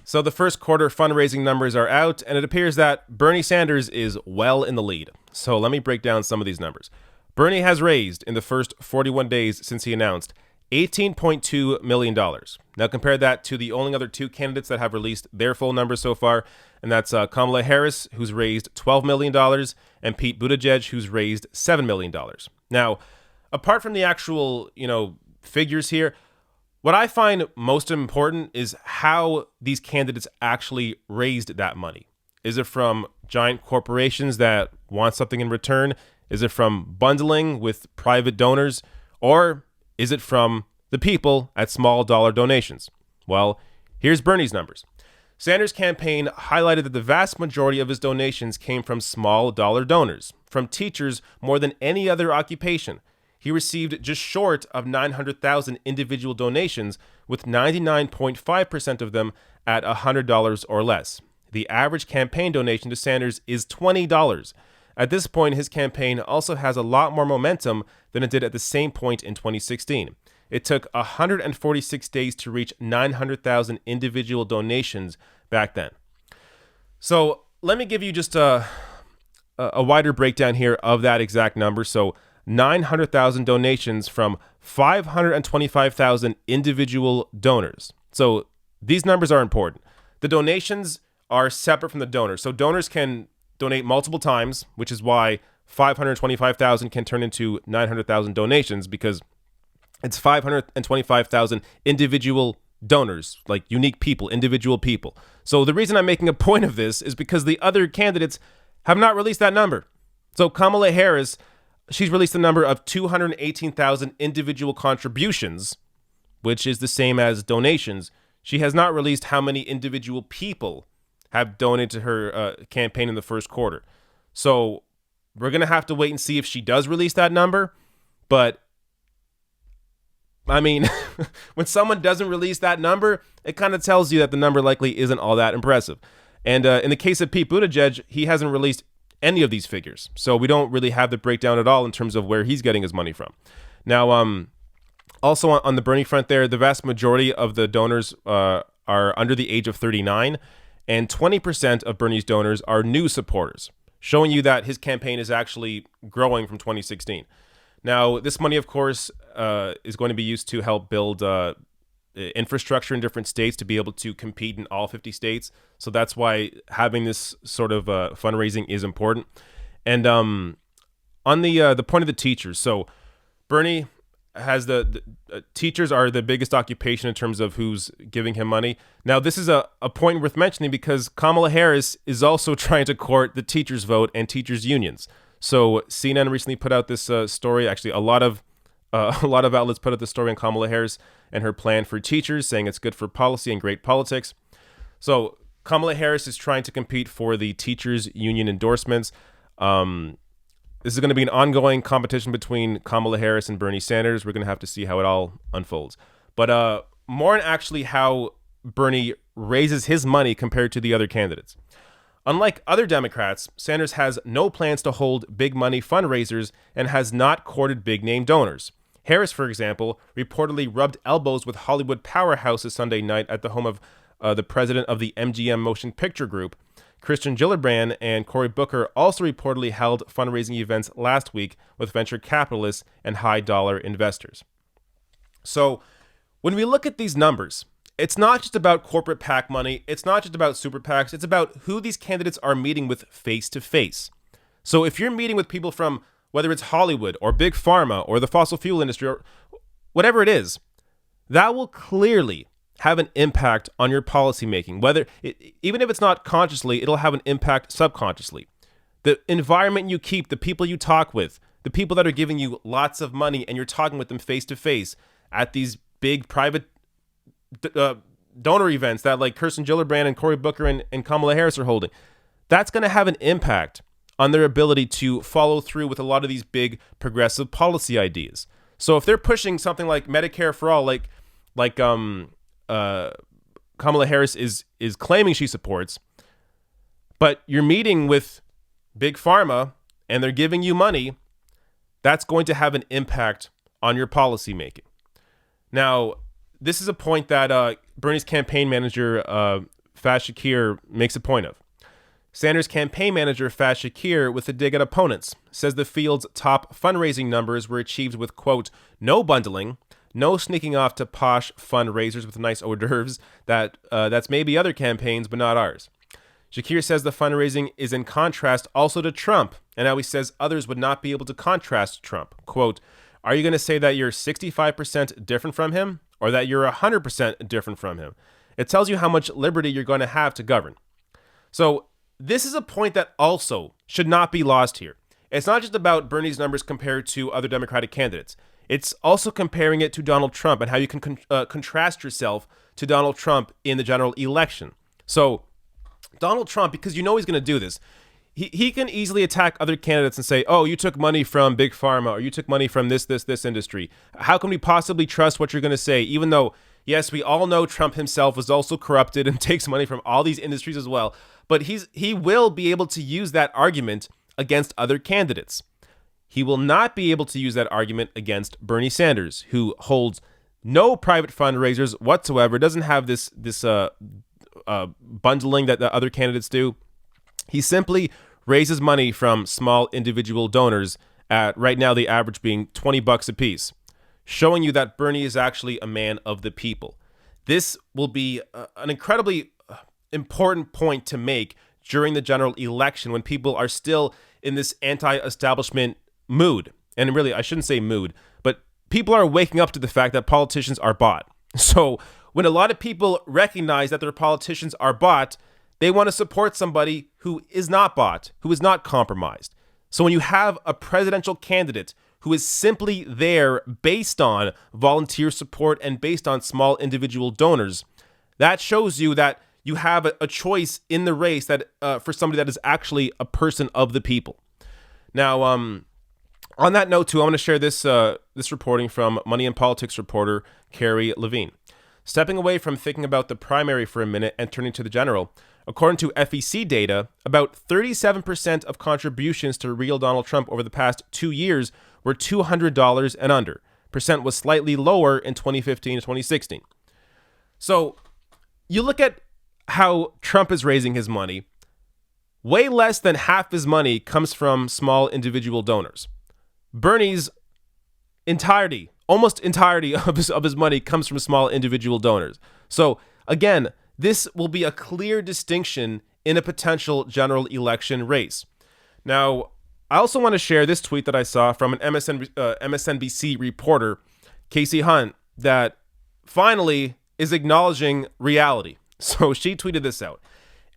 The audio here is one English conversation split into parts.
So the first quarter fundraising numbers are out, and it appears that Bernie Sanders is well in the lead. So let me break down some of these numbers. Bernie has raised, in the first 41 days since he announced, $18.2 million. Now compare that to the only other two candidates that have released their full numbers so far, and that's Kamala Harris, who's raised $12 million, and Pete Buttigieg, who's raised $7 million. Now, apart from the actual, figures here, what I find most important is how these candidates actually raised that money. Is it from giant corporations that want something in return? Is it from bundling with private donors? Or is it from the people at small dollar donations? Well, here's Bernie's numbers. Sanders' campaign highlighted that the vast majority of his donations came from small dollar donors, from teachers more than any other occupation. He received just short of 900,000 individual donations, with 99.5% of them at $100 or less. The average campaign donation to Sanders is $20. At this point, his campaign also has a lot more momentum than it did at the same point in 2016. It took 146 days to reach 900,000 individual donations back then. So let me give you just a wider breakdown here of that exact number. So 900,000 donations from 525,000 individual donors. So these numbers are important. The donations are separate from the donors. So donors can donate multiple times, which is why 525,000 can turn into 900,000 donations, because it's 525,000 individual donors, like unique people, individual people. So the reason I'm making a point of this is because the other candidates have not released that number. So Kamala Harris, she's released a number of 218,000 individual contributions, which is the same as donations. She has not released how many individual people have donated to her campaign in the first quarter. So we're going to have to wait and see if she does release that number. But I mean, when someone doesn't release that number, it kind of tells you that the number likely isn't all that impressive. And in the case of Pete Buttigieg, he hasn't released any of these figures. So we don't really have the breakdown at all in terms of where he's getting his money from. Now, also on the Bernie front there, the vast majority of the donors are under the age of 39, and 20% of Bernie's donors are new supporters, showing you that his campaign is actually growing from 2016. Now, this money, of course, is going to be used to help build infrastructure in different states to be able to compete in all 50 states. So that's why having this sort of fundraising is important. And on the point of the teachers, so Bernie has the teachers are the biggest occupation in terms of who's giving him money. Now, this is a point worth mentioning because Kamala Harris is also trying to court the teachers' vote and teachers' unions. So CNN recently put out this story. Actually, a lot of outlets put out this story on Kamala Harris and her plan for teachers, saying it's good for policy and great politics. So Kamala Harris is trying to compete for the teachers' union endorsements. This is going to be an ongoing competition between Kamala Harris and Bernie Sanders. We're going to have to see how it all unfolds. But more on actually how Bernie raises his money compared to the other candidates. Unlike other Democrats, Sanders has no plans to hold big money fundraisers and has not courted big name donors. Harris, for example, reportedly rubbed elbows with Hollywood powerhouses Sunday night at the home of the president of the MGM Motion Picture Group. Christian Gillibrand and Cory Booker also reportedly held fundraising events last week with venture capitalists and high-dollar investors. So when we look at these numbers, it's not just about corporate PAC money. It's not just about super PACs. It's about who these candidates are meeting with face-to-face. So if you're meeting with people from, whether it's Hollywood or Big Pharma or the fossil fuel industry or whatever it is, that will clearly have an impact on your policymaking. Even if it's not consciously, it'll have an impact subconsciously. The environment you keep, the people you talk with, the people that are giving you lots of money and you're talking with them face-to-face at these big private donor events that like Kirsten Gillibrand and Cory Booker and Kamala Harris are holding, that's going to have an impact on their ability to follow through with a lot of these big progressive policy ideas. So if they're pushing something like Medicare for all, like Kamala Harris is claiming she supports, but you're meeting with Big Pharma and they're giving you money, that's going to have an impact on your policy making. Now, this is a point that Bernie's campaign manager, Faz Shakir makes a point of. Sanders campaign manager Faz Shakir, with a dig at opponents, says the field's top fundraising numbers were achieved with, quote, no bundling, no sneaking off to posh fundraisers with nice hors d'oeuvres. That's maybe other campaigns, but not ours. Shakir says the fundraising is in contrast also to Trump, and now he says others would not be able to contrast Trump. Quote, are you going to say that you're 65% different from him, or that you're 100% different from him? It tells you how much liberty you're going to have to govern. So this is a point that also should not be lost here. It's not just about Bernie's numbers compared to other Democratic candidates. It's also comparing it to Donald Trump and how you can contrast yourself to Donald Trump in the general election. So Donald Trump, because you know he's going to do this, he can easily attack other candidates and say, oh, you took money from Big Pharma, or you took money from this industry. How can we possibly trust what you're going to say? Even though, yes, we all know Trump himself was also corrupted and takes money from all these industries as well. But he will be able to use that argument against other candidates. He will not be able to use that argument against Bernie Sanders, who holds no private fundraisers whatsoever, doesn't have this bundling that the other candidates do. He simply raises money from small individual donors, at right now the average being $20 a piece, showing you that Bernie is actually a man of the people. This will be an incredibly important point to make during the general election when people are still in this anti-establishment mood. And really, I shouldn't say mood, but people are waking up to the fact that politicians are bought. So when a lot of people recognize that their politicians are bought, they want to support somebody who is not bought, who is not compromised. So when you have a presidential candidate who is simply there based on volunteer support and based on small individual donors, that shows you that you have a choice in the race that for somebody that is actually a person of the people. Now, on that note, too, I want to share this reporting from Money and Politics reporter Carrie Levine. Stepping away from thinking about the primary for a minute and turning to the general, according to FEC data, about 37% of contributions to real Donald Trump over the past 2 years were $200 and under. Percent was slightly lower in 2015 to 2016. So you look at how Trump is raising his money. Way less than half his money comes from small individual donors. Bernie's almost entirety of his money comes from small individual donors. So again, this will be a clear distinction in a potential general election race. Now, I also want to share this tweet that I saw from an MSNBC reporter, Casey Hunt, that finally is acknowledging reality. So she tweeted this out.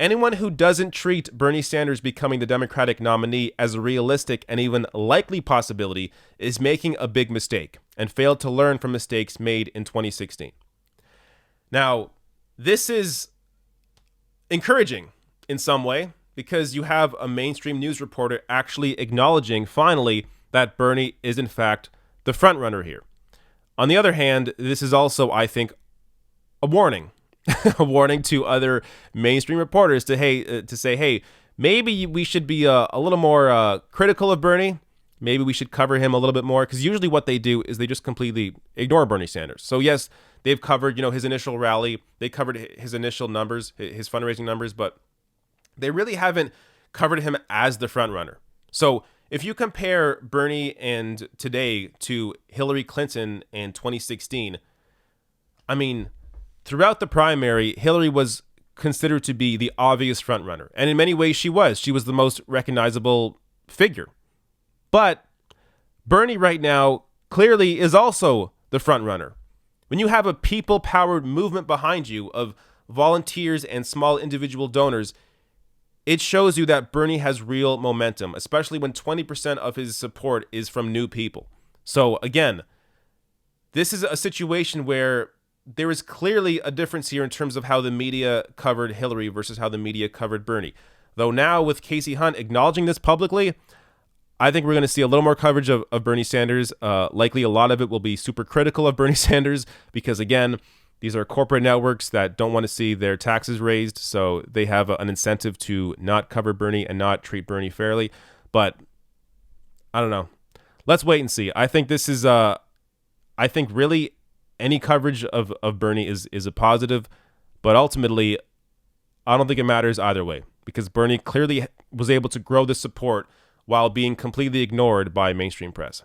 Anyone who doesn't treat Bernie Sanders becoming the Democratic nominee as a realistic and even likely possibility is making a big mistake and failed to learn from mistakes made in 2016. Now, this is encouraging in some way because you have a mainstream news reporter actually acknowledging finally that Bernie is in fact the frontrunner here. On the other hand, this is also, I think, a warning. A warning to other mainstream reporters to say, hey, maybe we should be a little more critical of Bernie. Maybe we should cover him a little bit more, because usually what they do is they just completely ignore Bernie Sanders. So yes, they've covered, his initial rally. They covered his initial numbers, his fundraising numbers, but they really haven't covered him as the front runner. So if you compare Bernie and today to Hillary Clinton in 2016, I mean, throughout the primary, Hillary was considered to be the obvious frontrunner. And in many ways, she was. She was the most recognizable figure. But Bernie right now clearly is also the frontrunner. When you have a people-powered movement behind you of volunteers and small individual donors, it shows you that Bernie has real momentum, especially when 20% of his support is from new people. So again, this is a situation where there is clearly a difference here in terms of how the media covered Hillary versus how the media covered Bernie. Though now with Casey Hunt acknowledging this publicly, I think we're going to see a little more coverage of Bernie Sanders. Likely a lot of it will be super critical of Bernie Sanders because, again, these are corporate networks that don't want to see their taxes raised, so they have an incentive to not cover Bernie and not treat Bernie fairly. But I don't know. Let's wait and see. I think this is, really any coverage of Bernie is a positive, but ultimately, I don't think it matters either way, because Bernie clearly was able to grow this support while being completely ignored by mainstream press.